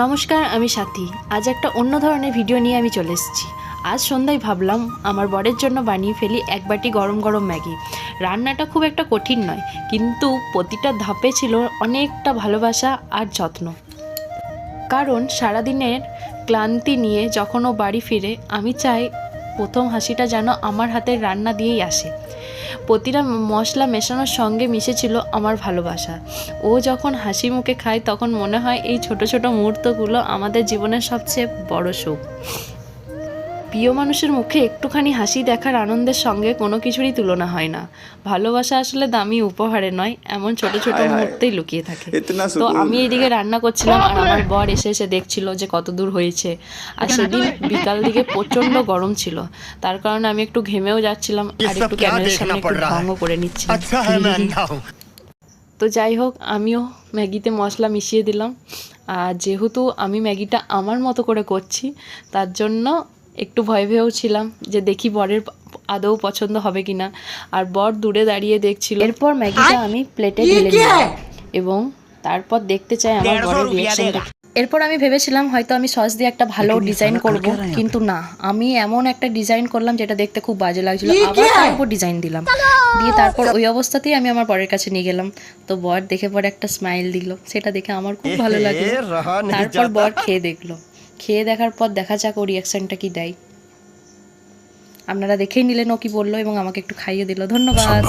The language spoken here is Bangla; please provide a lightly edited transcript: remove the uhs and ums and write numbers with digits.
নমস্কার, আমি সাথী। আজ একটা অন্য ধরনের ভিডিও নিয়ে আমি চলে এসেছি। আজ সন্ধ্যায় ভাবলাম আমার বরের জন্য বানিয়ে ফেলি এক বাটি গরম গরম ম্যাগি। রান্নাটা খুব একটা কঠিন নয়, কিন্তু প্রতিটা ধাপে ছিল অনেকটা ভালোবাসা আর যত্ন। কারণ সারাদিনের ক্লান্তি নিয়ে যখন ও বাড়ি ফিরে, আমি চাই প্রথম হাসিটা যেন আমার হাতের রান্না দিয়েই আসে। প্রতিটা মশলা মেশানোর সঙ্গে মিশেছিল আমার ভালোবাসা। ও যখন হাসি মুখে খায় তখন মনে হয় এই ছোট ছোট মুহূর্তগুলো আমাদের জীবনের সবচেয়ে বড় সুখ। প্রিয় মানুষের মুখে একটুখানি হাসি দেখার আনন্দের সঙ্গে কোনো কিছুরই তুলনা হয় না। ভালোবাসা আসলে দামি উপহারে নয়, এমন ছোট ছোট মুহূর্তেই লুকিয়ে থাকে। তো আমি এদিকে রান্না করছিলাম আর আমার বর এসে এসে দেখছিল যে কত দূর হয়েছে। আর সেদিন বিকাল দিকে প্রচণ্ড গরম ছিল, তার কারণে আমি একটু ঘেমেও যাচ্ছিলাম আর একটু ক্যামেরার সামনে একটু ঢঙও করে নিচ্ছিলাম। তো যাই হোক, আমিও ম্যাগিতে মশলা মিশিয়ে দিলাম। আর যেহেতু আমি ম্যাগিটা আমার মতো করে করছি, তার জন্য একটু ভয় ভয়েও ছিলাম যে দেখি বরের আদৌ পছন্দ হবে কিনা। আর বর দূরে দাঁড়িয়ে দেখছিল। এরপর ম্যাগিটা আমি প্লেটে ঢেলে নিলাম এবং তারপর দেখতে চাই আমার বরের রিঅ্যাকশনটা। এরপর আমি ভেবেছিলাম হয়তো আমি সস দিয়ে একটা ভালো ডিজাইন করব, কিন্তু না, আমি এমন একটা ডিজাইন করলাম যেটা দেখতে খুব বাজে লাগছিল। আবার তার উপর ডিজাইন দিলাম, দিয়ে তারপর ওই অবস্থাতেই আমি আমার বরের কাছে নিয়ে গেলাম। তো বর দেখে পরে একটা স্মাইল দিল, সেটা দেখে আমার খুব ভালো লাগলো। তারপর বর খেয়ে দেখলো, খেয়ে দেখার পর দেখা যাক ও রিঅ্যাকশনটা কি দেয়। আপনারা দেখেই নিলেন ও কি বললো এবং আমাকে একটু খাইয়ে দিল। ধন্যবাদ।